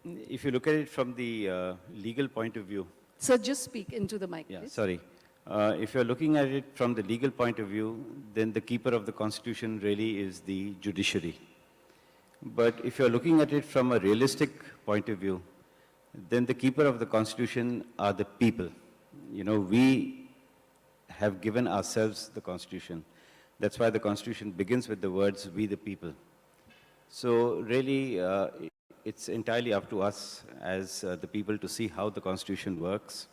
if you look at it from the legal point of view. Sir, just speak into the mic, Yeah, please. sorry. If you're looking at it from the legal point of view, then the keeper of the Constitution really is the judiciary. But if you're looking at it from a realistic point of view, then the keeper of the Constitution are the people. You know, we have given ourselves the Constitution. That's why the Constitution begins with the words, we the people. So really, it's entirely up to us as the people to see how the Constitution works.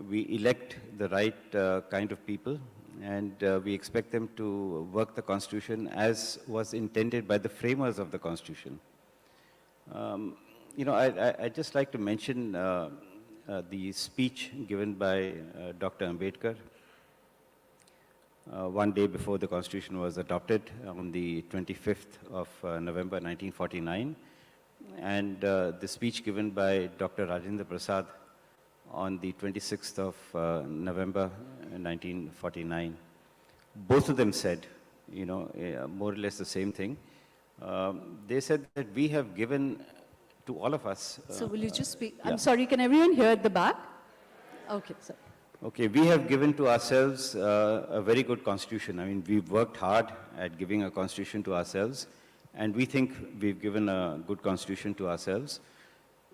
We elect the right kind of people, and we expect them to work the Constitution as was intended by the framers of the Constitution. You know, I'd just like to mention the speech given by Dr. Ambedkar one day before the Constitution was adopted on the 25th of November 1949, and the speech given by Dr. Rajendra Prasad on the 26th of November 1949. Both of them said, you know, more or less the same thing. They said that we have given to all of us. So will you just speak? Yeah. I'm sorry, can everyone hear at the back? Okay, sir. Okay, we have given to ourselves a very good constitution. I mean, we've worked hard at giving a constitution to ourselves, and we think we've given a good constitution to ourselves.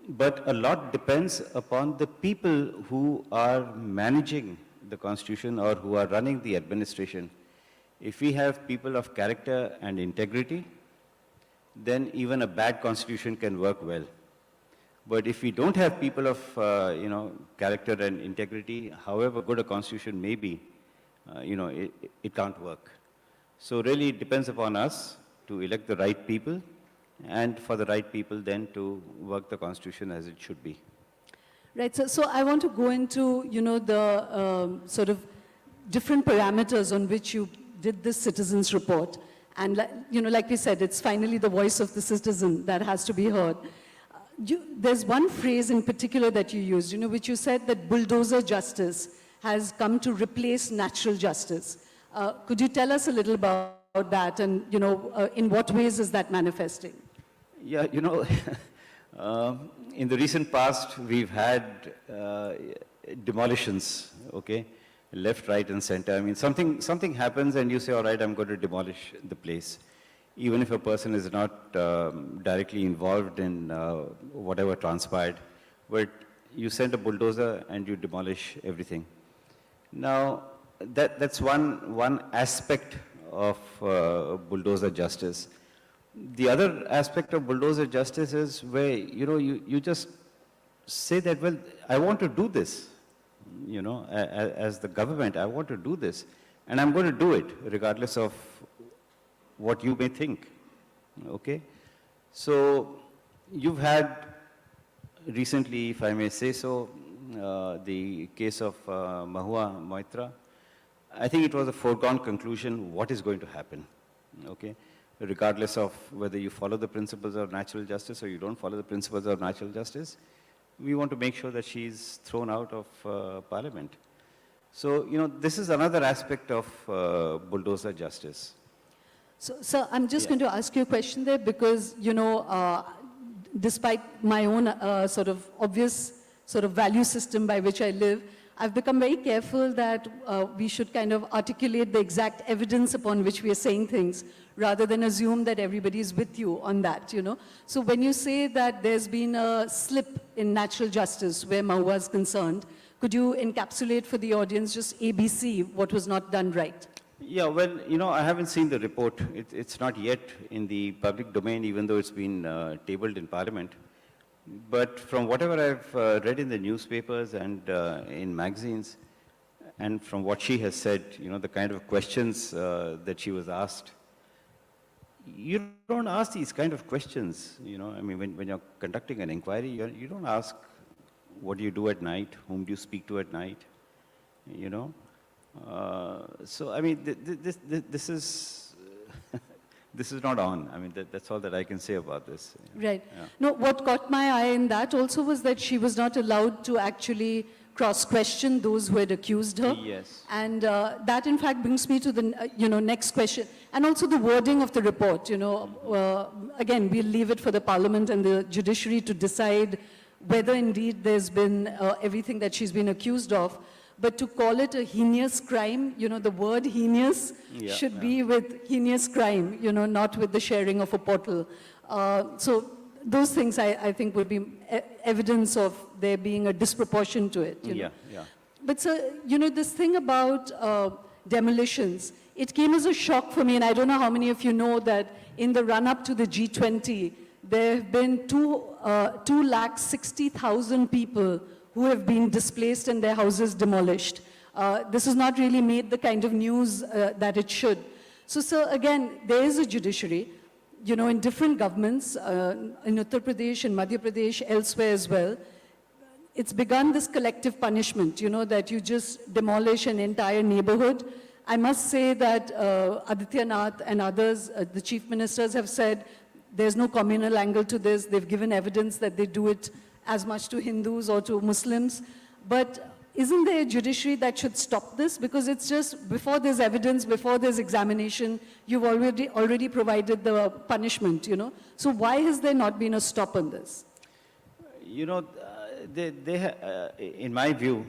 But a lot depends upon the people who are managing the constitution or who are running the administration. If we have people of character and integrity, then even a bad constitution can work well. But if we don't have people of, you know, character and integrity, however good a constitution may be, you know, it can't work. So really it depends upon us to elect the right people, and for the right people then to work the Constitution as it should be. Right, so I want to go into, you know, the sort of different parameters on which you did this citizens report. And, you know, like we said, it's finally the voice of the citizen that has to be heard. There's one phrase in particular that you used, you know, which you said that bulldozer justice has come to replace natural justice. Could you tell us a little about that, and, you know, in what ways is that manifesting? Yeah, you know, in the recent past, we've had demolitions, okay, left, right, and center. I mean, something happens and you say, all right, I'm going to demolish the place, even if a person is not directly involved in whatever transpired, but you send a bulldozer and you demolish everything. Now, that's one aspect of bulldozer justice. The other aspect of bulldozer justice is where, you know, you just say that, well, I want to do this, you know, as the government, I want to do this, and I'm going to do it regardless of what you may think, okay? So you've had recently, if I may say so, the case of Mahua Moitra. I think it was a foregone conclusion what is going to happen, okay? Regardless of whether you follow the principles of natural justice or you don't follow the principles of natural justice, we want to make sure that she's thrown out of parliament. So, you know, this is another aspect of bulldozer justice. So, sir, I'm just going to ask you a question there because, you know, despite my own sort of obvious sort of value system by which I live, I've become very careful that we should kind of articulate the exact evidence upon which we are saying things, rather than assume that everybody is with you on that, you know. So when you say that there's been a slip in natural justice where Mahua is concerned, could you encapsulate for the audience just ABC, what was not done right? Yeah, well, you know, I haven't seen the report. It's not yet in the public domain, even though it's been tabled in Parliament. But from whatever I've read in the newspapers and in magazines, and from what she has said, you know, the kind of questions that she was asked, you don't ask these kind of questions, you know. I mean, when you're conducting an inquiry, you don't ask, what do you do at night? Whom do you speak to at night? You know? So, I mean, this is, this is not on. I mean, that's all that I can say about this. Right. Yeah. No, what caught my eye in that also was that she was not allowed to actually cross-questioned those who had accused her. Yes. And that, in fact, brings me to the next question. And also the wording of the report. Again, we'll leave it for the Parliament and the Judiciary to decide whether indeed there's been everything that she's been accused of. But to call it a heinous crime, the word heinous should be with heinous crime, not with the sharing of a portal. So those things, I think, would be evidence of there being a disproportion to it. But, sir, this thing about demolitions, it came as a shock for me, and I don't know how many of you know that in the run-up to the G20, there have been 260,000 people who have been displaced and their houses demolished. This has not really made the kind of news that it should. So, sir, again, there is a judiciary, in different governments, in Uttar Pradesh, in Madhya Pradesh, elsewhere as well. It's begun this collective punishment, that you just demolish an entire neighborhood. I must say that Aditya Nath and others, the chief ministers, have said there's no communal angle to this. They've given evidence that they do it as much to Hindus or to Muslims. But isn't there a judiciary that should stop this? Because it's just, before there's evidence, before there's examination, you've already provided the punishment, So why has there not been a stop on this? In my view,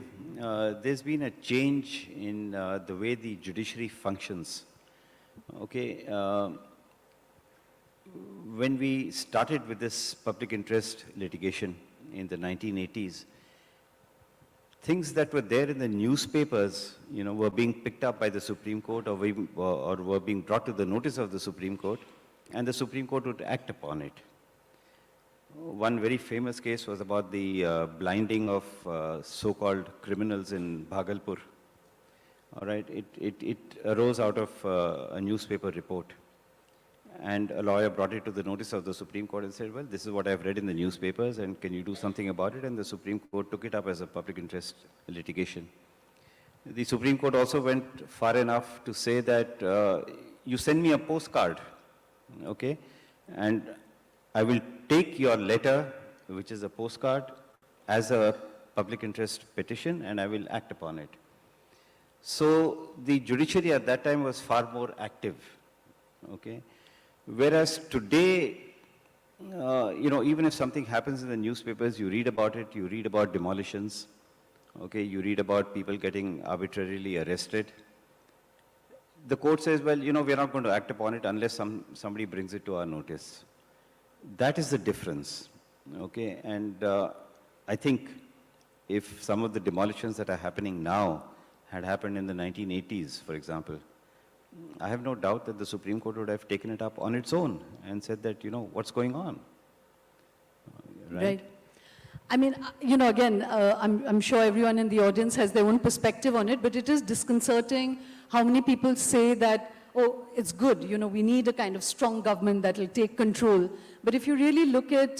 there's been a change in the way the judiciary functions. Okay. When we started with this public interest litigation in the 1980s, things that were there in the newspapers, were being picked up by the Supreme Court or were being brought to the notice of the Supreme Court, and the Supreme Court would act upon it. One very famous case was about the blinding of so-called criminals in Bhagalpur. All right, it arose out of a newspaper report. And a lawyer brought it to the notice of the Supreme Court and said, well, this is what I've read in the newspapers, and can you do something about it? And the Supreme Court took it up as a public interest litigation. The Supreme Court also went far enough to say that you send me a postcard, okay, and I will take your letter, which is a postcard, as a public interest petition, and I will act upon it. So the judiciary at that time was far more active, okay. Whereas today, even if something happens in the newspapers, you read about it, you read about demolitions, okay, you read about people getting arbitrarily arrested. The court says, well, we're not going to act upon it unless somebody brings it to our notice. That is the difference, okay? And I think if some of the demolitions that are happening now had happened in the 1980s, for example, I have no doubt that the Supreme Court would have taken it up on its own and said that, what's going on? Right? I mean, again, I'm sure everyone in the audience has their own perspective on it, but it is disconcerting how many people say that, oh, it's good, we need a kind of strong government that will take control. But if you really look at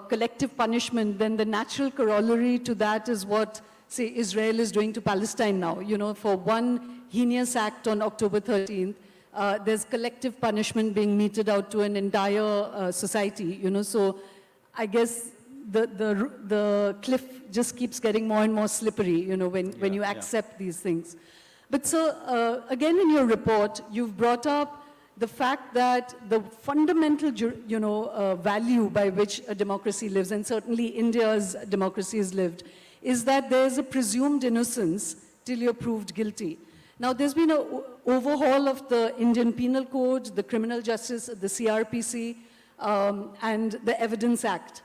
collective punishment, then the natural corollary to that is what, say, Israel is doing to Palestine now. For one heinous act on October 13th, there's collective punishment being meted out to an entire society, So I guess the cliff just keeps getting more and more slippery, when you accept these things. But so, again, in your report, you've brought up the fact that the fundamental, value by which a democracy lives, and certainly India's democracy has lived, is that there's a presumed innocence till you're proved guilty. Now, there's been an overhaul of the Indian Penal Code, the Criminal Justice, the CRPC, and the Evidence Act.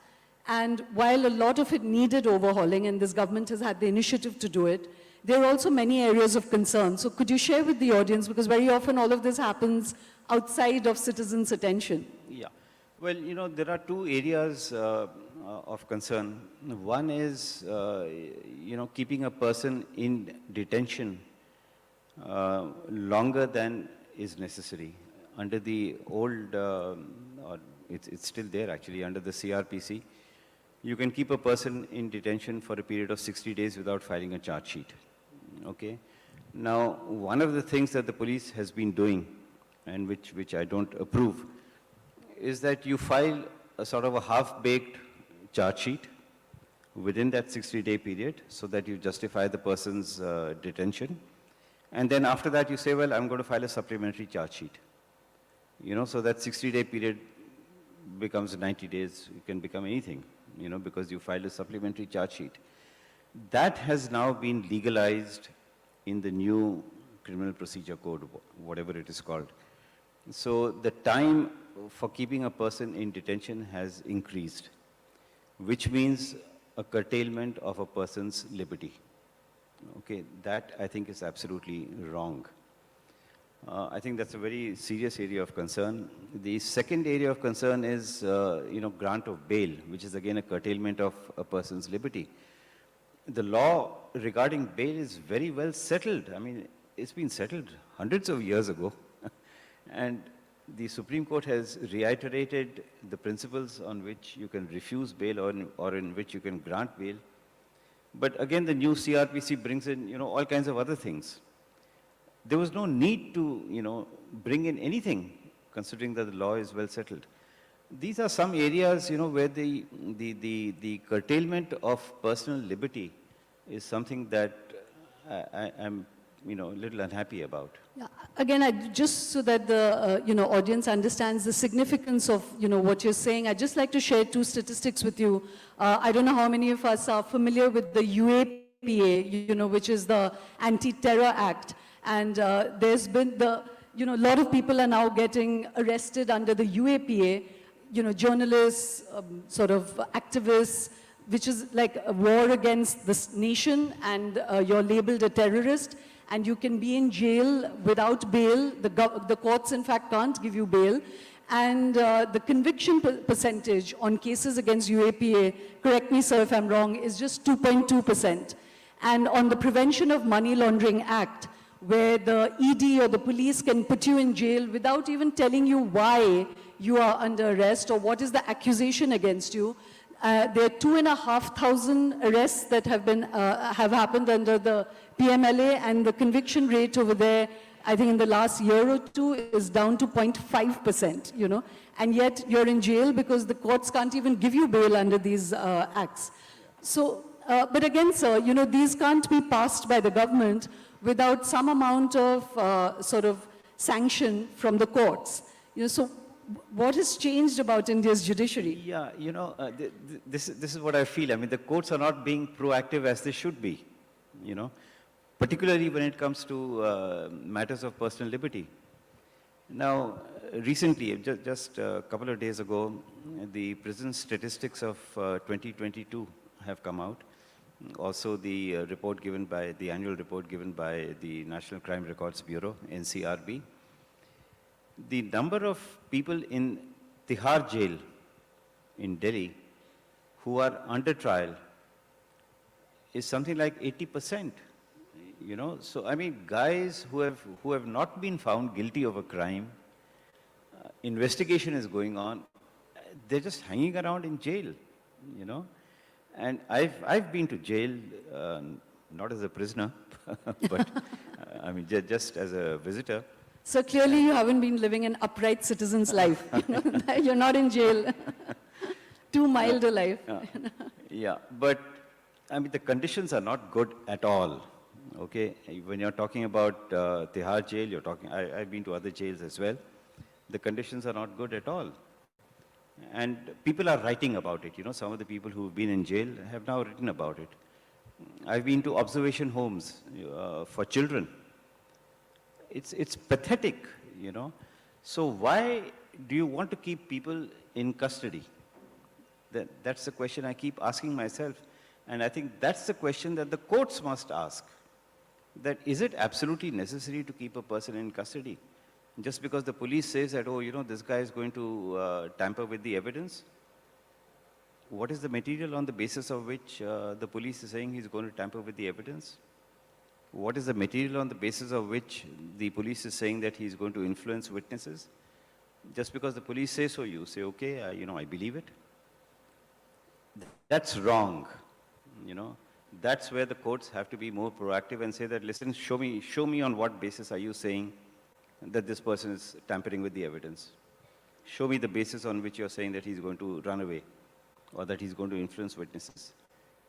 And while a lot of it needed overhauling, and this government has had the initiative to do it, there are also many areas of concern. So could you share with the audience, because very often all of this happens outside of citizens' attention? Yeah. Well, there are two areas of concern. One is, keeping a person in detention longer than is necessary. Under the old, or it's still there actually, under the CRPC, you can keep a person in detention for a period of 60 days without filing a charge sheet. Okay? Now, one of the things that the police has been doing, and which I don't approve, is that you file a sort of a half-baked charge sheet, within that 60-day period so that you justify the person's detention. And then after that, you say, well, I'm going to file a supplementary charge sheet. So that 60-day period becomes 90 days. It can become anything, because you filed a supplementary charge sheet. That has now been legalized in the new Criminal Procedure Code, whatever it is called. So the time for keeping a person in detention has increased, which means a curtailment of a person's liberty. Okay, that I think is absolutely wrong. I think that's a very serious area of concern. The second area of concern is, grant of bail, which is again a curtailment of a person's liberty. The law regarding bail is very well settled. I mean, it's been settled hundreds of years ago. And the Supreme Court has reiterated the principles on which you can refuse bail or in which you can grant bail. But again, the new CRPC brings in, all kinds of other things. There was no need to, bring in anything, considering that the law is well settled. These are some areas, where the curtailment of personal liberty is something that I'm, a little unhappy about. Yeah, again, just so that the audience understands the significance of what you're saying, I'd just like to share two statistics with you. I don't know how many of us are familiar with the UAPA, which is the Anti-Terror Act, and there's been a lot of people are now getting arrested under the UAPA. Journalists, sort of activists, which is like a war against this nation, and you're labeled a terrorist. And you can be in jail without bail. The courts, in fact, can't give you bail. And the conviction percentage on cases against UAPA, correct me, sir, if I'm wrong, is just 2.2%. And on the Prevention of Money Laundering Act, where the ED or the police can put you in jail without even telling you why you are under arrest or what is the accusation against you, there are 2,500 arrests that have happened under the PMLA, and the conviction rate over there, I think in the last year or two, is down to 0.5%, and yet you're in jail because the courts can't even give you bail under these acts. So, but again, sir, these can't be passed by the government without some amount of sort of sanction from the courts. So what has changed about India's judiciary? Yeah, this is what I feel. I mean, the courts are not being proactive as they should be, particularly when it comes to matters of personal liberty. Now, recently, just a couple of days ago, the prison statistics of 2022 have come out. Also, the annual report given by the National Crime Records Bureau, NCRB. The number of people in Tihar jail in Delhi who are under trial is something like 80%. So I mean, guys who have not been found guilty of a crime, investigation is going on, they're just hanging around in jail, And I've been to jail, not as a prisoner, but I mean just as a visitor. So clearly you haven't been living an upright citizen's life. You're not in jail. Too mild a life. Yeah, but I mean the conditions are not good at all. Okay, when you're talking about Tihar jail, I've been to other jails as well. The conditions are not good at all. And people are writing about it. Some of the people who've been in jail have now written about it. I've been to observation homes for children. It's pathetic, So why do you want to keep people in custody? That's the question I keep asking myself. And I think that's the question that the courts must ask. That is it absolutely necessary to keep a person in custody? Just because the police says that, this guy is going to tamper with the evidence? What is the material on the basis of which the police is saying he's going to tamper with the evidence? What is the material on the basis of which the police is saying that he's going to influence witnesses? Just because the police say so, you say, okay, I believe it. That's wrong, That's where the courts have to be more proactive and say that, listen, show me on what basis are you saying that this person is tampering with the evidence. Show me the basis on which you're saying that he's going to run away or that he's going to influence witnesses.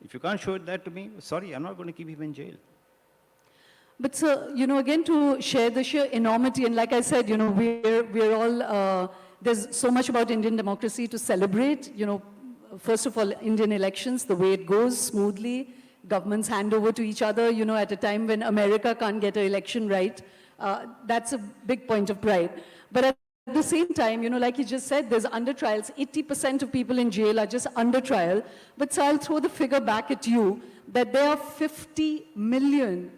If you can't show that to me, sorry, I'm not going to keep him in jail. But sir, again to share the sheer enormity, and like I said, we're all, there's so much about Indian democracy to celebrate, first of all, Indian elections, the way it goes smoothly, governments hand over to each other, at a time when America can't get an election right. That's a big point of pride. But at the same time, like you just said, there's under trials. 80% of people in jail are just under trial. But so I'll throw the figure back at you, that there are 50 million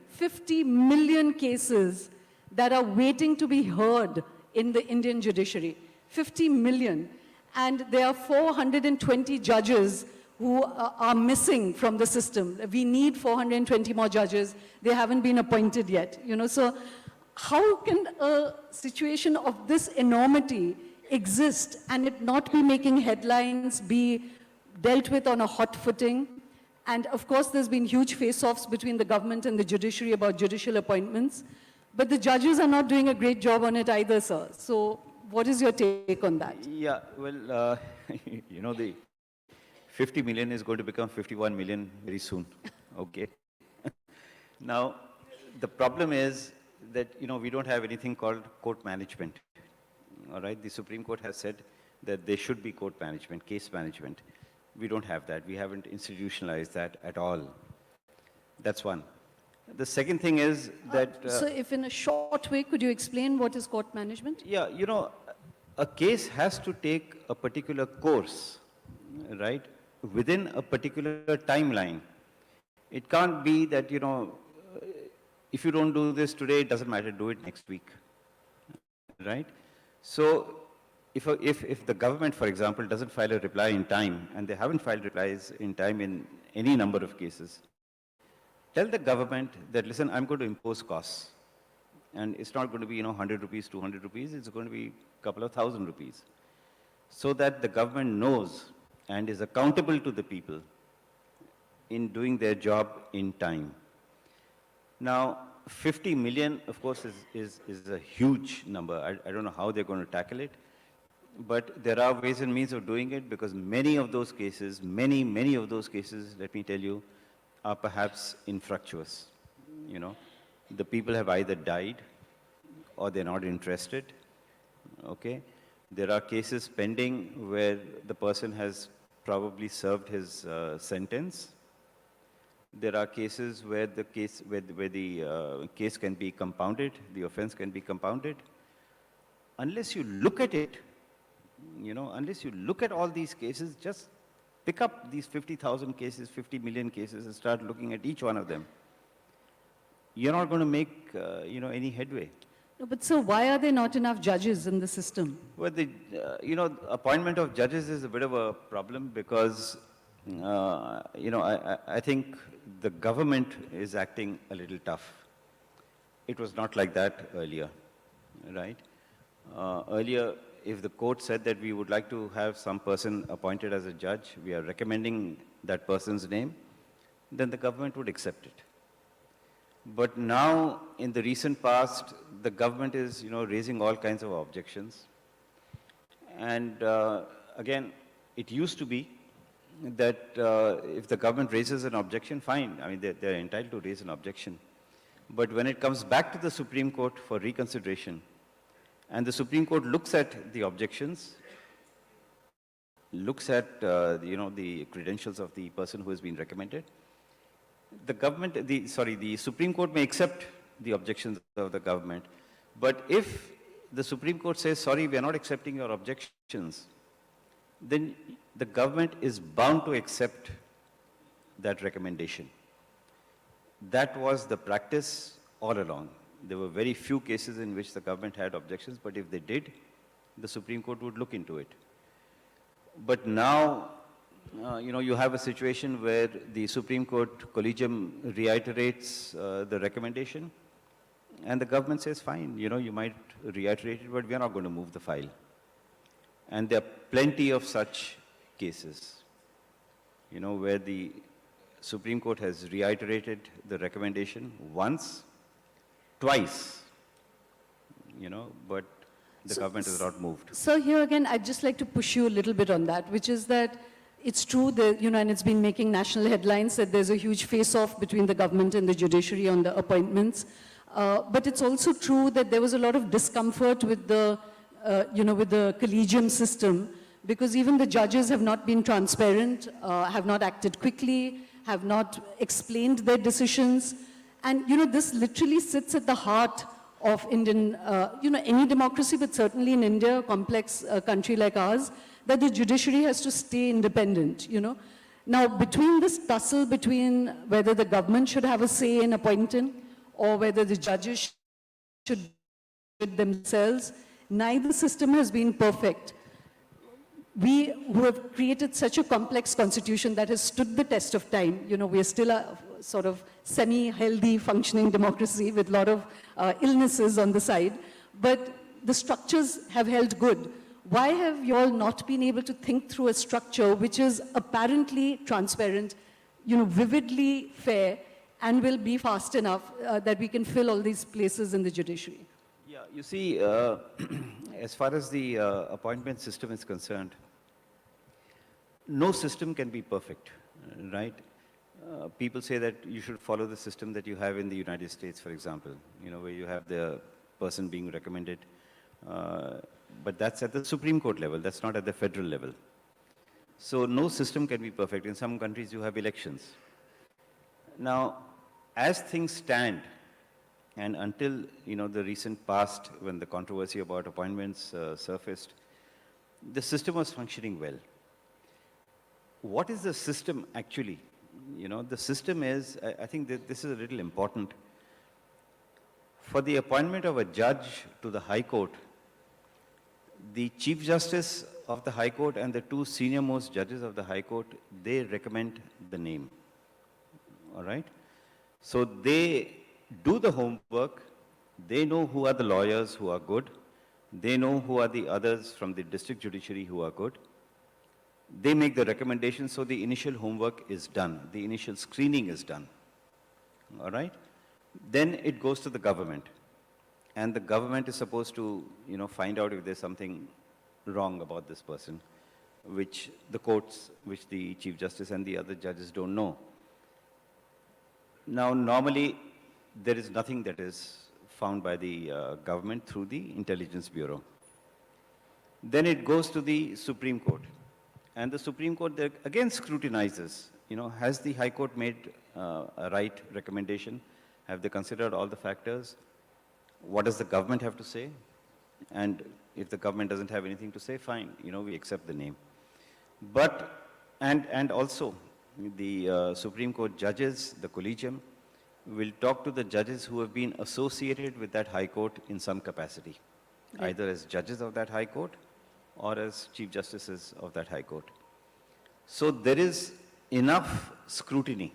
cases that are waiting to be heard in the Indian judiciary. 50 million. And there are 420 judges who are missing from the system. We need 420 more judges. They haven't been appointed yet. So how can a situation of this enormity exist and it not be making headlines, be dealt with on a hot footing? And of course, there's been huge face-offs between the government and the judiciary about judicial appointments. But the judges are not doing a great job on it either, sir. So what is your take on that? Yeah, well, the 50 million is going to become 51 million very soon, okay? Now, the problem is that, we don't have anything called court management, all right? The Supreme Court has said that there should be court management, case management. We don't have that. We haven't institutionalized that at all. That's one. The second thing is that... so if in a short way, could you explain what is court management? Yeah, a case has to take a particular course, right, within a particular timeline. It can't be that, if you don't do this today, it doesn't matter, do it next week, right? So if the government, for example, doesn't file a reply in time, and they haven't filed replies in time in any number of cases, tell the government that, listen, I'm going to impose costs. And it's not going to be, 100 rupees, 200 rupees, it's going to be a couple of thousand rupees. So that the government knows and is accountable to the people in doing their job in time. Now, 50 million, of course, is a huge number. I don't know how they're going to tackle it. But there are ways and means of doing it, because many of those cases, many of those cases, let me tell you, are perhaps infructuous. The people have either died or they're not interested, okay? There are cases pending where the person has probably served his sentence. There are cases where the case can be compounded, the offense can be compounded. Unless you look at it, unless you look at all these cases, just pick up these 50,000 cases, 50 million cases, and start looking at each one of them. You're not going to make, any headway. No, but sir, why are there not enough judges in the system? Well, the, appointment of judges is a bit of a problem because, I think the government is acting a little tough. It was not like that earlier, right? Earlier, if the court said that we would like to have some person appointed as a judge, we are recommending that person's name, then the government would accept it. But now, in the recent past, the government is, raising all kinds of objections. And again, it used to be that if the government raises an objection, fine. I mean, they're entitled to raise an objection. But when it comes back to the Supreme Court for reconsideration, and the Supreme Court looks at the objections, looks at, the credentials of the person who has been recommended, the Supreme Court may accept the objections of the government, but if the Supreme Court says, sorry, we are not accepting your objections, then the government is bound to accept that recommendation. That was the practice all along. There were very few cases in which the government had objections, but if they did, the Supreme Court would look into it. But now, you have a situation where the Supreme Court collegium reiterates the recommendation, and the government says, fine, you might reiterate it, but we are not going to move the file. And there are plenty of such cases, where the Supreme Court has reiterated the recommendation once, twice, but the government has not moved. So here again, I'd just like to push you a little bit on that, which is that it's true that, and it's been making national headlines that there's a huge face-off between the government and the judiciary on the appointments. But it's also true that there was a lot of discomfort with the, with the collegium system, because even the judges have not been transparent, have not acted quickly, have not explained their decisions. And, this literally sits at the heart of Indian, any democracy, but certainly in India, a complex country like ours, that the judiciary has to stay independent, Now, between this tussle between whether the government should have a say in appointing or whether the judges should do it themselves, neither system has been perfect. We who have created such a complex constitution that has stood the test of time, we are still a sort of semi-healthy functioning democracy with a lot of illnesses on the side, but the structures have held good. Why have you all not been able to think through a structure which is apparently transparent, vividly fair, and will be fast enough that we can fill all these places in the judiciary? Yeah, you see, as far as the appointment system is concerned, no system can be perfect, right? People say that you should follow the system that you have in the United States, for example, where you have the person being recommended. But that's at the Supreme Court level, that's not at the federal level. So no system can be perfect. In some countries you have elections. Now, as things stand, and until the recent past, when the controversy about appointments surfaced, the system was functioning well. What is the system actually? The system is, I think that this is a little important. For the appointment of a judge to the High Court, the Chief Justice of the High Court and the two senior-most judges of the High Court, they recommend the name, all right? So they do the homework, they know who are the lawyers who are good, they know who are the others from the district judiciary who are good, they make the recommendations, so the initial homework is done, the initial screening is done, all right? Then it goes to the government. And the government is supposed to, find out if there's something wrong about this person, which the courts, which the Chief Justice and the other judges don't know. Now, normally, there is nothing that is found by the government through the Intelligence Bureau. Then it goes to the Supreme Court. And the Supreme Court again scrutinizes, has the High Court made a right recommendation? Have they considered all the factors? What does the government have to say? And if the government doesn't have anything to say, fine, we accept the name. But, and also, the Supreme Court judges, the collegium, will talk to the judges who have been associated with that High Court in some capacity, either as judges of that High Court or as Chief Justices of that High Court. So there is enough scrutiny,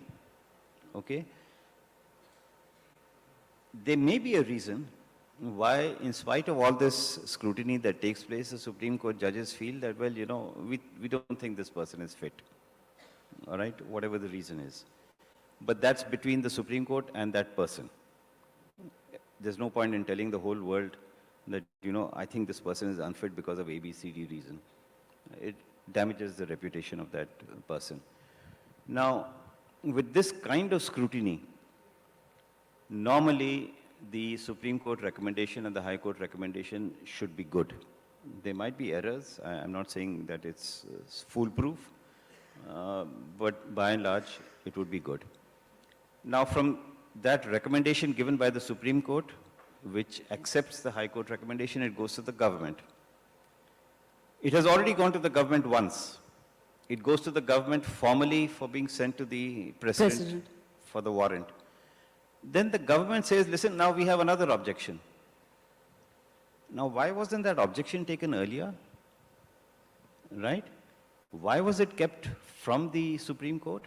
okay? There may be a reason why, in spite of all this scrutiny that takes place, the Supreme Court judges feel that, well, we don't think this person is fit, all right, whatever the reason is. But that's between the Supreme Court and that person. There's no point in telling the whole world that, I think this person is unfit because of A, B, C, D reason. It damages the reputation of that person. Now, with this kind of scrutiny, normally, the Supreme Court recommendation and the High Court recommendation should be good. There might be errors. I'm not saying that it's foolproof, but by and large, it would be good. Now, from that recommendation given by the Supreme Court, which accepts the High Court recommendation, it goes to the government. It has already gone to the government once. It goes to the government formally for being sent to the President. For the warrant. Then the government says, listen, now we have another objection. Now, why wasn't that objection taken earlier? Right? Why was it kept from the Supreme Court?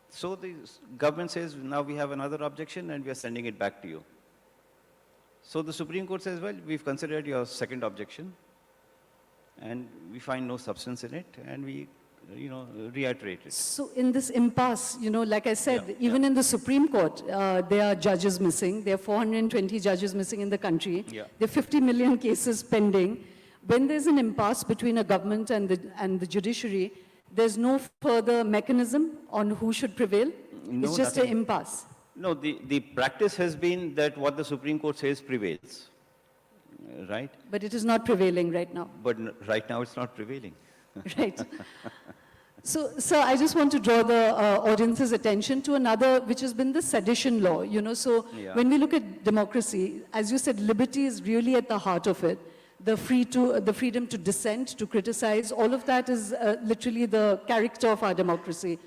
So the government says, now we have another objection and we are sending it back to you. So the Supreme Court says, well, we've considered your second objection and we find no substance in it and we reiterate it. So in this impasse, like I said, even in the Supreme Court, there are judges missing. There are 420 judges missing in the country. Yeah. There are 50 million cases pending. When there's an impasse between a government and the judiciary, There's no further mechanism on who should prevail. No, It's just an nothing. impasse. No, the practice has been that what the Supreme Court says prevails, right? But it is not prevailing right now. But right now it's not prevailing. Right. So, sir, I just want to draw the audience's attention to another, which has been the Sedition Law. So Yeah. when we look at democracy, as you said, liberty is really at the heart of it. The freedom to dissent, to criticize, all of that is literally the character of our democracy.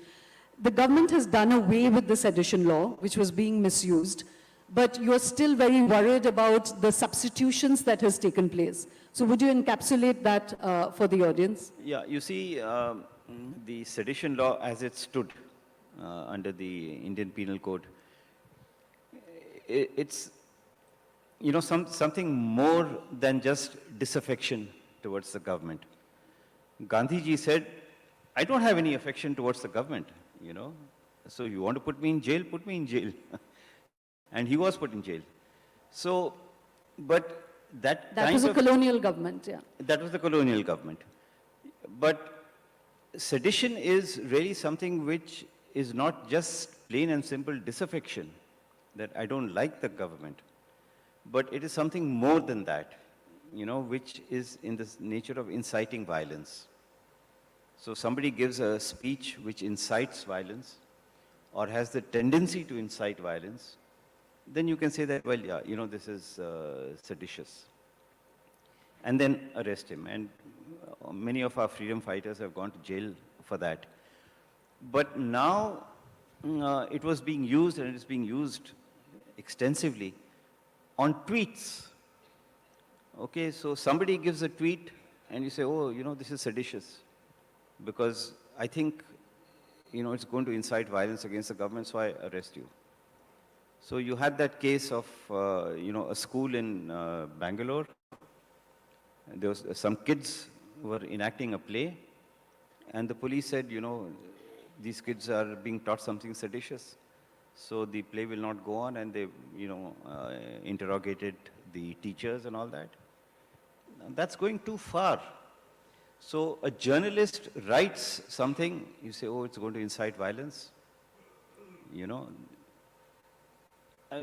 The government has done away with the Sedition Law, which was being misused, but you're still very worried about the substitutions that has taken place. So would you encapsulate that for the audience? Yeah, you see, the sedition law as it stood under the Indian Penal Code, it's, something more than just disaffection towards the government. Gandhiji said, I don't have any affection towards the government, So you want to put me in jail, put me in jail. And he was put in jail. So, but that was a colonial government, yeah. That was the colonial government. But sedition is really something which is not just plain and simple disaffection, that I don't like the government, but it is something more than that, which is in the nature of inciting violence. So somebody gives a speech which incites violence or has the tendency to incite violence, then you can say that, well, yeah, this is seditious. And then arrest him. And many of our freedom fighters have gone to jail for that. But now it was being used, and it is being used extensively on tweets. Okay, so somebody gives a tweet and you say, oh, this is seditious because I think, it's going to incite violence against the government, so I arrest you. So you had that case of, a school in Bangalore. There was some kids were enacting a play, and the police said, these kids are being taught something seditious, so the play will not go on, and they, interrogated the teachers and all that. That's going too far. So a journalist writes something, you say, oh, it's going to incite violence.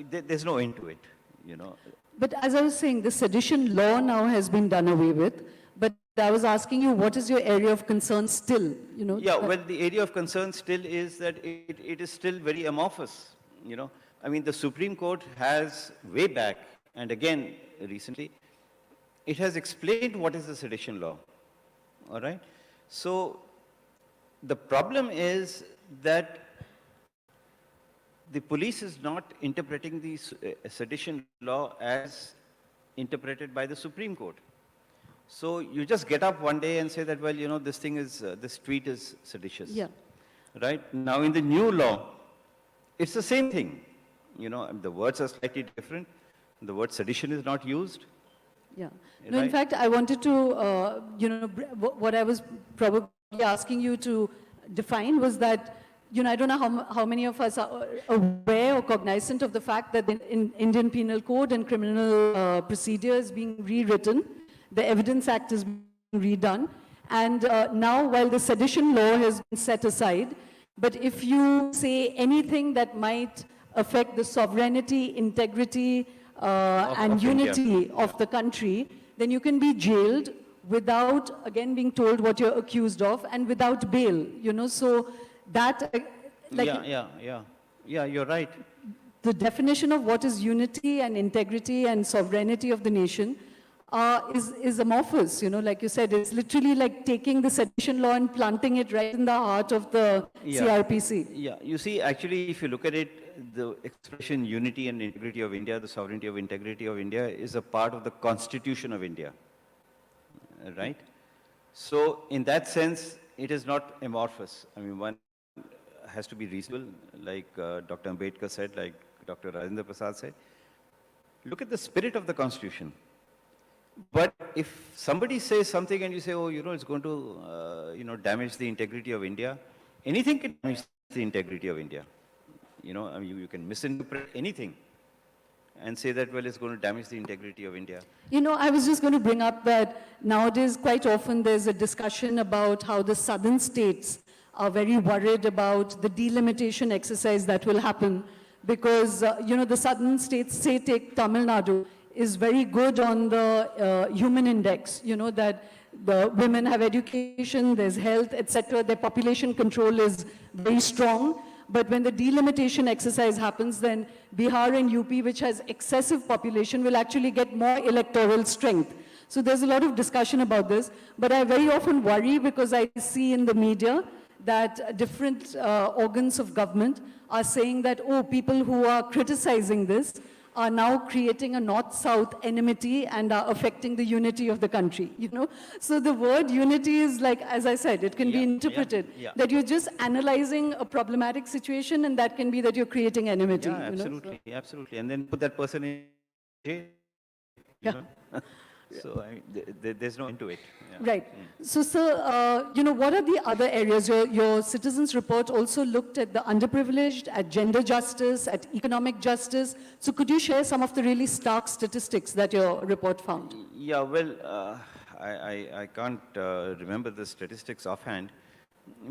There's no end to it, But as I was saying, the sedition law now has been done away with. But I was asking you, what is your area of concern still? Yeah, well, the area of concern still is that it is still very amorphous. I mean, the Supreme Court has way back, and again recently, it has explained what is the sedition law. All right? So the problem is that the police is not interpreting the sedition law as interpreted by the Supreme Court. So you just get up one day and say that, well, this thing is, this tweet is seditious. Yeah. Right? Now in the new law, it's the same thing. The words are slightly different. The word sedition is not used. Yeah. No, Right? in fact, I wanted to, what I was probably asking you to define was that, I don't know how many of us are aware or cognizant of the fact that the Indian Penal Code and criminal procedure is being rewritten. The Evidence Act is being redone. And now, while the sedition law has been set aside, but if you say anything that might affect the sovereignty, integrity, and of unity India. of the country, then you can be jailed without, again, being told what you're accused of and without bail, so that, Yeah, you're right. the definition of what is unity and integrity and sovereignty of the nation is amorphous, like you said, it's literally like taking the sedition law and planting it right in the heart of the CRPC. Yeah, you see, actually, if you look at it, the expression unity and integrity of India, the sovereignty of integrity of India is a part of the Constitution of India, right? So in that sense, it is not amorphous. I mean, one has to be reasonable, like Dr. Ambedkar said, like Dr. Rajendra Prasad said. Look at the spirit of the Constitution. But if somebody says something and you say, oh, it's going to, damage the integrity of India, anything can damage the integrity of India. I mean, you can misinterpret anything. and say that, well, it's going to damage the integrity of India. You know, I was just going to bring up that nowadays quite often there's a discussion about how the southern states are very worried about the delimitation exercise that will happen because, you know, the southern states, say take Tamil Nadu, is very good on the human index, you know, that the women have education, there's health, etc. Their population control is very strong. But when the delimitation exercise happens, then Bihar and UP, which has excessive population, will actually get more electoral strength. So there's a lot of discussion about this. But I very often worry because I see in the media that different organs of government are saying that, oh, people who are criticizing this are now creating a north-south enmity and are affecting the unity of the country, you know? So the word unity is like, as I said, it can be interpreted that you're just analyzing a problematic situation and that can be that you're creating enmity. Yeah, absolutely, You know? absolutely. And then put that person in jail. You know? So there's no end to it. Yeah. Right. So, sir, you know, what are the other areas? Your citizens report also looked at the underprivileged, at gender justice, at economic justice. So could you share some of the really stark statistics that your report found? Yeah, well, I can't remember the statistics offhand,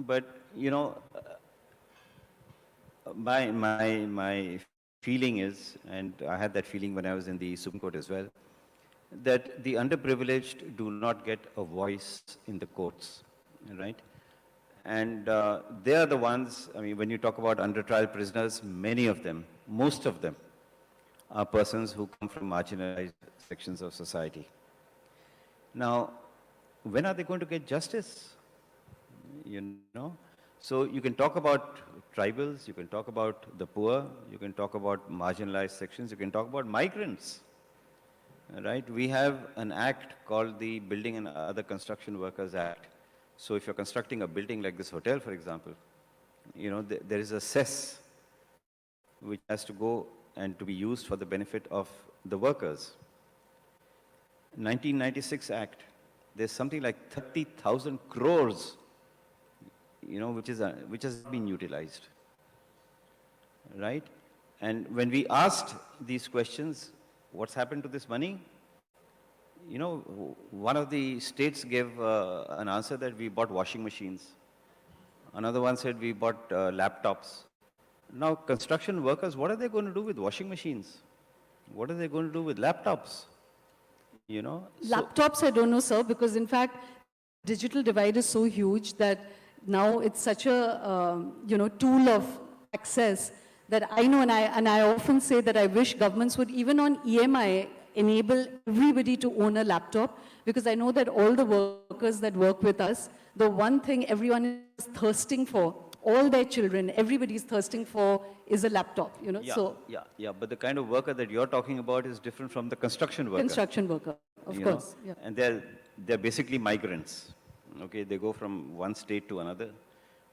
but, you know, my feeling is, and I had that feeling when I was in the Supreme Court as well, that the underprivileged do not get a voice in the courts, right? And they are the ones, I mean, when you talk about under-trial prisoners, many of them, most of them, are persons who come from marginalized sections of society. Now, when are they going to get justice? You know? So you can talk about tribals, you can talk about the poor, you can talk about marginalized sections, you can talk about migrants. Right? We have an act called the Building and Other Construction Workers Act. So if you're constructing a building like this hotel, for example, you know, there is a cess which has to go and to be used for the benefit of the workers. 1996 Act, there's something like 30,000 crores, you know, which has been utilized. Right? And when we asked these questions, what's happened to this money? You know, one of the states gave an answer that we bought washing machines. Another one said we bought laptops. Now, construction workers, what are they going to do with washing machines? What are they going to do with laptops? You know? Laptops, I don't know, sir, because in fact, digital divide is so huge that now it's such a, you know, tool of access that I know, and I often say that I wish governments would, even on EMI, enable everybody to own a laptop, because I know that all the workers that work with us, the one thing everyone is thirsting for, all their children, everybody is thirsting for, is a laptop, you know? Yeah, but the kind of worker that you're talking about is different from the construction worker. Construction worker, of course. Yeah. And they're basically migrants. Okay, they go from one state to another,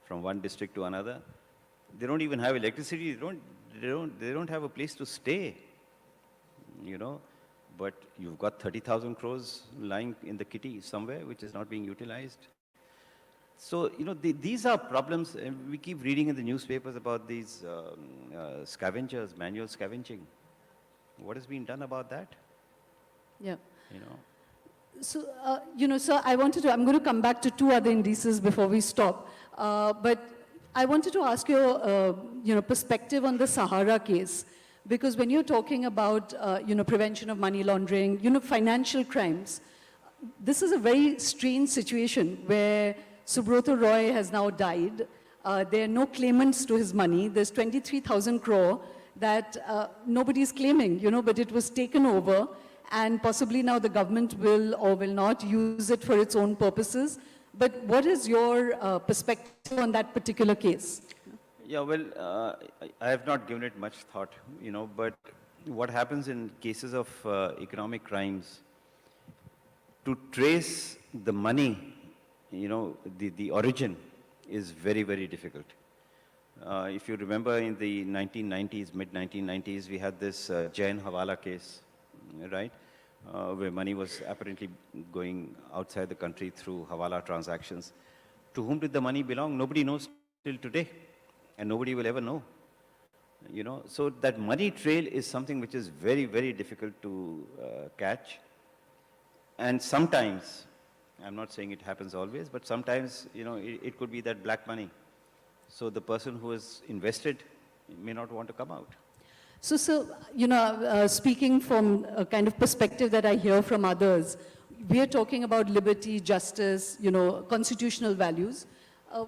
from one district to another. They don't even have electricity. They don't have a place to stay. You know, but you've got 30,000 crores lying in the kitty somewhere, which is not being utilized. So, you know, these are problems. And we keep reading in the newspapers about these scavengers, manual scavenging. What has been done about that? Yeah. You know. So, you know, sir, I'm going to come back to two other indices before we stop. But I wanted to ask your, you know, perspective on the Sahara case. Because when you're talking about, you know, prevention of money laundering, you know, financial crimes, this is a very strange situation where Subrata Roy has now died. There are no claimants to his money. There's 23,000 crore that nobody is claiming, you know, but it was taken over. And possibly now the government will or will not use it for its own purposes. But what is your perspective on that particular case? Yeah, well, I have not given it much thought, you know, but what happens in cases of economic crimes, to trace the money, you know, the origin is very, very difficult. If you remember in the 1990s, mid-1990s, we had this Jain Hawala case, right, where money was apparently going outside the country through Hawala transactions. To whom did the money belong? Nobody knows till today. And nobody will ever know, So that money trail is something which is very, very difficult to catch. And sometimes, I'm not saying it happens always, but sometimes, it could be that black money. So the person who is invested may not want to come out. So, speaking from a kind of perspective that I hear from others, we are talking about liberty, justice, constitutional values.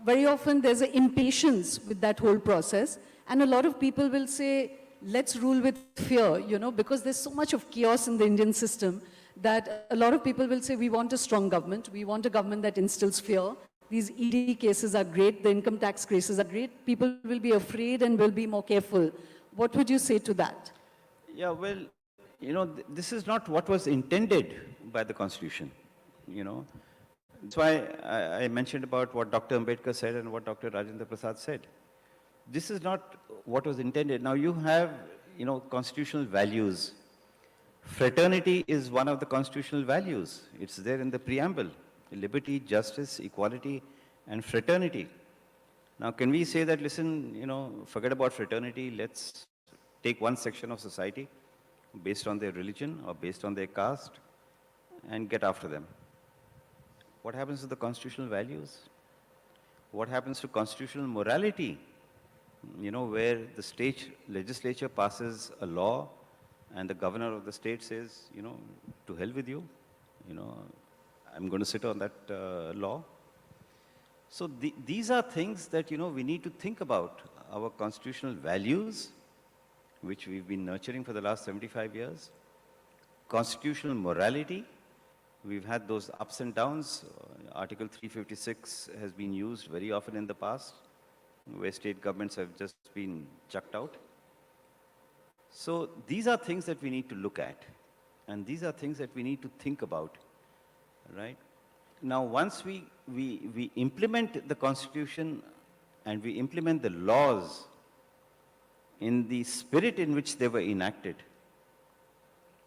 Very often there's an impatience with that whole process. And a lot of people will say, let's rule with fear, because there's so much of chaos in the Indian system that a lot of people will say, we want a strong government. We want a government that instills fear. These ED cases are great. The income tax cases are great. People will be afraid and will be more careful. What would you say to that? Yeah, well, this is not what was intended by the Constitution, That's why I mentioned about what Dr. Ambedkar said and what Dr. Rajendra Prasad said. This is not what was intended. Now you have, constitutional values. Fraternity is one of the constitutional values. It's there in the preamble. Liberty, justice, equality, and fraternity. Now, can we say that, listen, forget about fraternity, let's take one section of society based on their religion or based on their caste and get after them? What happens to the constitutional values? What happens to constitutional morality? Where the state legislature passes a law and the governor of the state says, to hell with you, I'm going to sit on that law. So these are things that, we need to think about. Our constitutional values, which we've been nurturing for the last 75 years. Constitutional morality, we've had those ups and downs. Article 356 has been used very often in the past, where state governments have just been chucked out. So these are things that we need to look at. And these are things that we need to think about, right? Now, once we implement the Constitution and we implement the laws in the spirit in which they were enacted,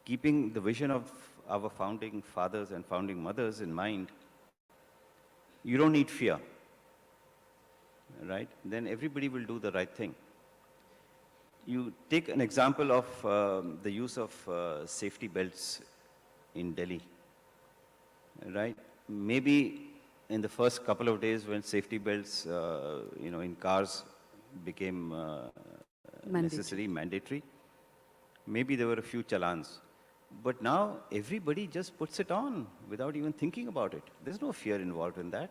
keeping the vision of our founding fathers and founding mothers in mind, you don't need fear, right? Then everybody will do the right thing. You take an example of the use of safety belts in Delhi, right? Maybe in the first couple of days when safety belts, in cars became necessary, mandatory, maybe there were a few challans. But now everybody just puts it on without even thinking about it. There's no fear involved in that.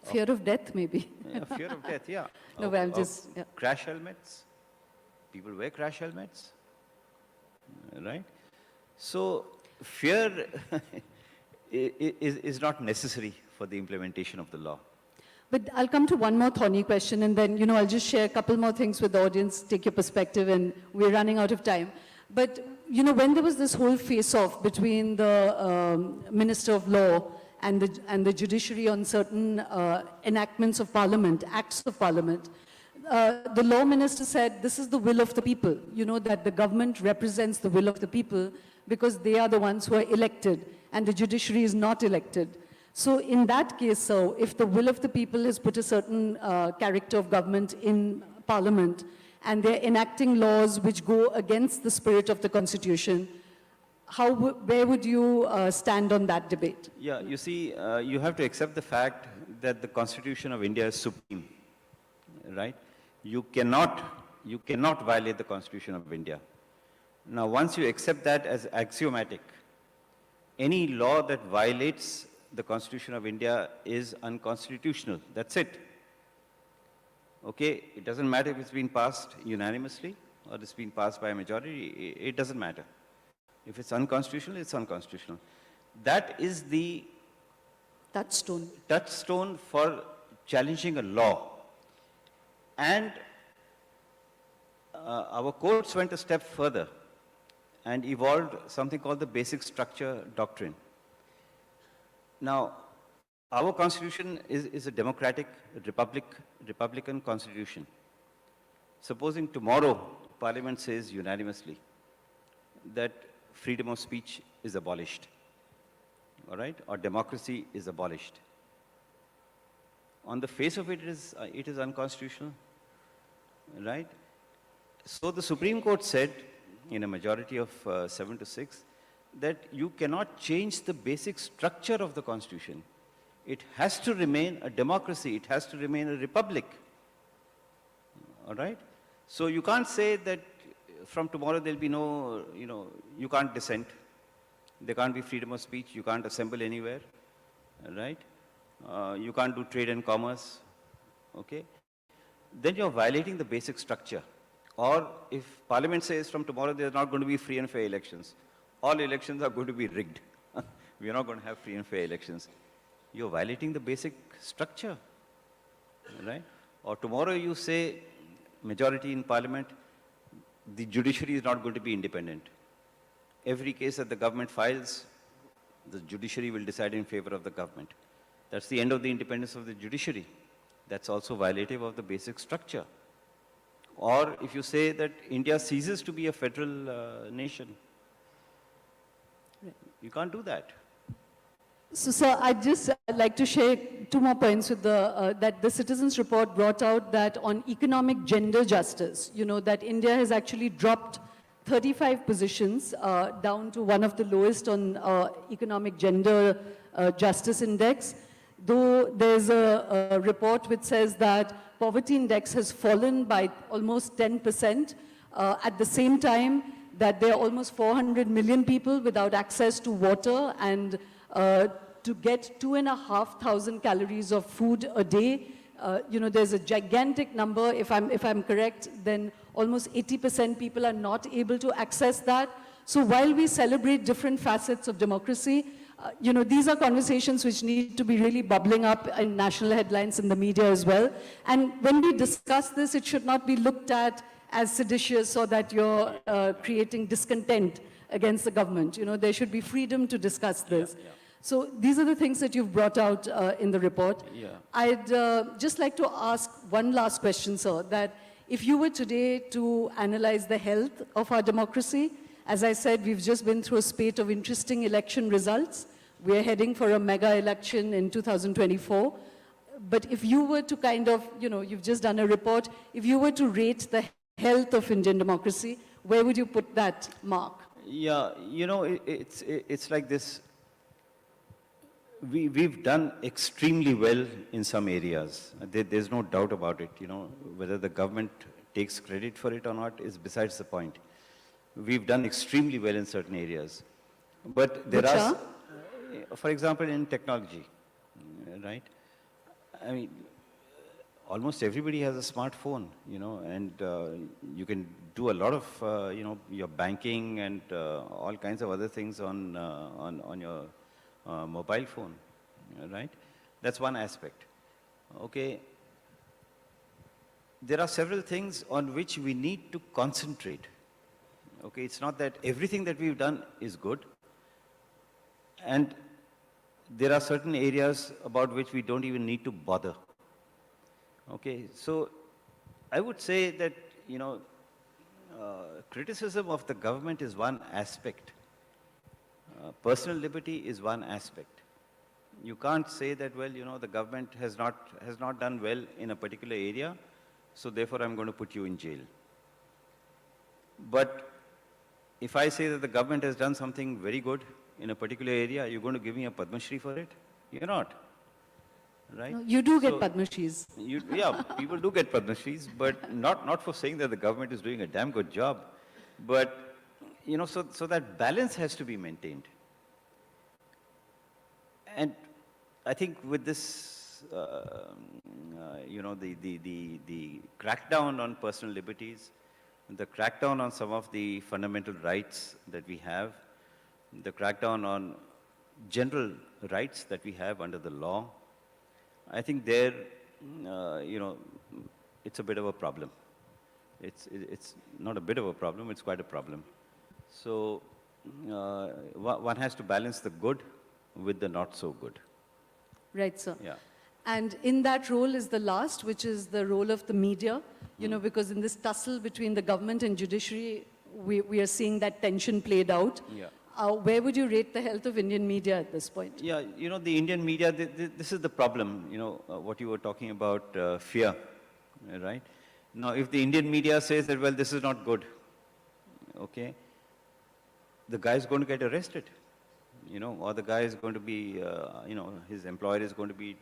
Fear of death, maybe. Yeah, fear of death, yeah. No, but I'm just... Yeah. Crash helmets. People wear crash helmets, right? So fear is not necessary for the implementation of the law. But I'll come to one more thorny question, and then, I'll just share a couple more things with the audience, take your perspective, and we're running out of time. But, when there was this whole face-off between the Minister of Law and the Judiciary on certain enactments of Parliament, acts of Parliament, the Law Minister said, this is the will of the people, that the government represents the will of the people because they are the ones who are elected, and the Judiciary is not elected. So in that case, so if the will of the people has put a certain character of government in Parliament, and they're enacting laws which go against the spirit of the Constitution, where would you stand on that debate? Yeah, you see, you have to accept the fact that the Constitution of India is supreme, right? You cannot violate the Constitution of India. Now, once you accept that as axiomatic, any law that violates the Constitution of India is unconstitutional. That's it. Okay, it doesn't matter if it's been passed unanimously or it's been passed by a majority, it doesn't matter. If it's unconstitutional, it's unconstitutional. That is the touchstone for challenging a law. And our courts went a step further and evolved something called the basic structure doctrine. Now, our constitution is a democratic, republican constitution. Supposing tomorrow Parliament says unanimously that freedom of speech is abolished, all right, or democracy is abolished. On the face of it, it is unconstitutional, right? So the Supreme Court said, in a majority of 7-6, that you cannot change the basic structure of the Constitution. It has to remain a democracy. It has to remain a republic. All right? So you can't say that from tomorrow there'll be no, you can't dissent. There can't be freedom of speech. You can't assemble anywhere. Right? You can't do trade and commerce. Okay? Then you're violating the basic structure. Or if Parliament says from tomorrow there's not going to be free and fair elections, all elections are going to be rigged. We're not going to have free and fair elections. You're violating the basic structure, right? Or tomorrow you say, majority in Parliament, the judiciary is not going to be independent. Every case that the government files, the judiciary will decide in favor of the government. That's the end of the independence of the judiciary. That's also violative of the basic structure. Or if you say that India ceases to be a federal nation, you can't do that. So, sir, I'd just like to share two more points with that the Citizens Report brought out that on economic gender justice, that India has actually dropped 35 positions down to one of the lowest on economic gender justice index. Though there's a report which says that poverty index has fallen by almost 10%, at the same time that there are almost 400 million people without access to water, and to get 2,500 calories of food a day, there's a gigantic number. If I'm correct, then almost 80% people are not able to access that. So while we celebrate different facets of democracy, these are conversations which need to be really bubbling up in national headlines in the media as well. And when we discuss this, it should not be looked at as seditious or that you're creating discontent against the government. There should be freedom to discuss this. Yeah. So these are the things that you've brought out in the report. Yeah. I'd just like to ask one last question, sir, that if you were today to analyze the health of our democracy, as I said, we've just been through a spate of interesting election results. We're heading for a mega election in 2024. But if you were to kind of, you've just done a report, if you were to rate the health of Indian democracy, where would you put that mark? Yeah, it's like this. We've done extremely well in some areas. There's no doubt about it. Whether the government takes credit for it or not is besides the point. We've done extremely well in certain areas. But there are, for example, in technology, right? I mean, almost everybody has a smartphone, and you can do a lot of, your banking and all kinds of other things on your mobile phone, right? That's one aspect. Okay. There are several things on which we need to concentrate. Okay, it's not that everything that we've done is good, and there are certain areas about which we don't even need to bother. Okay, so I would say that, criticism of the government is one aspect. Personal liberty is one aspect. You can't say that, well, the government has not done well in a particular area, so therefore I'm going to put you in jail. But if I say that the government has done something very good in a particular area, are you going to give me a Padma Shri for it? You're not. Right? No, you do get Padma Shris. Yeah, people do get Padma Shris, but not for saying that the government is doing a damn good job. But, so that balance has to be maintained. And I think with this, the crackdown on personal liberties, the crackdown on some of the fundamental rights that we have, the crackdown on general rights that we have under the law, I think there, it's a bit of a problem. It's not a bit of a problem, it's quite a problem. So one has to balance the good with the not so good. Right, sir. Yeah. And in that role is the last, which is the role of the media, because in this tussle between the government and judiciary, we are seeing that tension played out. Yeah. Where would you rate the health of Indian media at this point? Yeah, the Indian media, this is the problem, what you were talking about, fear, right? Now, if the Indian media says that, well, this is not good, okay, the guy is going to get arrested, you know, or the guy is going to be, you know, his employer is going to be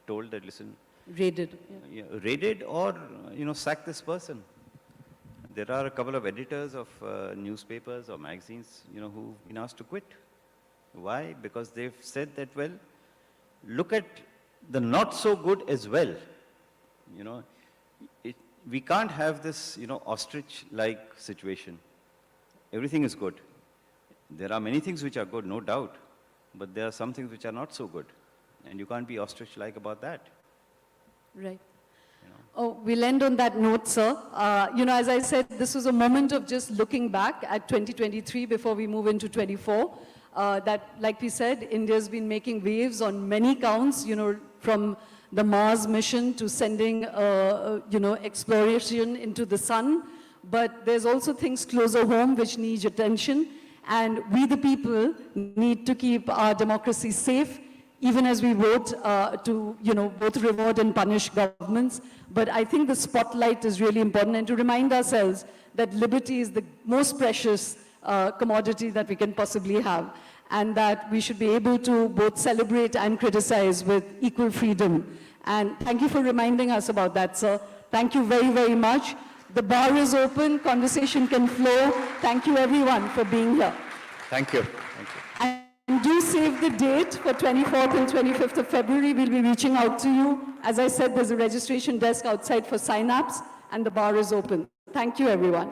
told that, listen, Raided. yeah, raided or, you know, sack this person. There are a couple of editors of newspapers or magazines, you know, who've been asked to quit. Why? Because they've said that, well, look at the not so good as well. You know, we can't have this, you know, ostrich-like situation. Everything is good. There are many things which are good, no doubt, but there are some things which are not so good. And you can't be ostrich-like about that. Right. Oh, we'll end on that note, sir. You know, as I said, this was a moment of just looking back at 2023 before we move into 24. That, like we said, India's been making waves on many counts, you know, from the Mars mission to sending, you know, exploration into the sun. But there's also things closer home which need attention. And we, the people, need to keep our democracy safe, even as we vote to, you know, both reward and punish governments. But I think the spotlight is really important, and to remind ourselves that liberty is the most precious commodity that we can possibly have, and that we should be able to both celebrate and criticize with equal freedom. And thank you for reminding us about that, sir. Thank you very, very much. The bar is open, conversation can flow. Thank you, everyone, for being here. Thank you. Thank you. And do save the date for 24th and 25th of February. We'll be reaching out to you. As I said, there's a registration desk outside for sign-ups, and the bar is open. Thank you, everyone.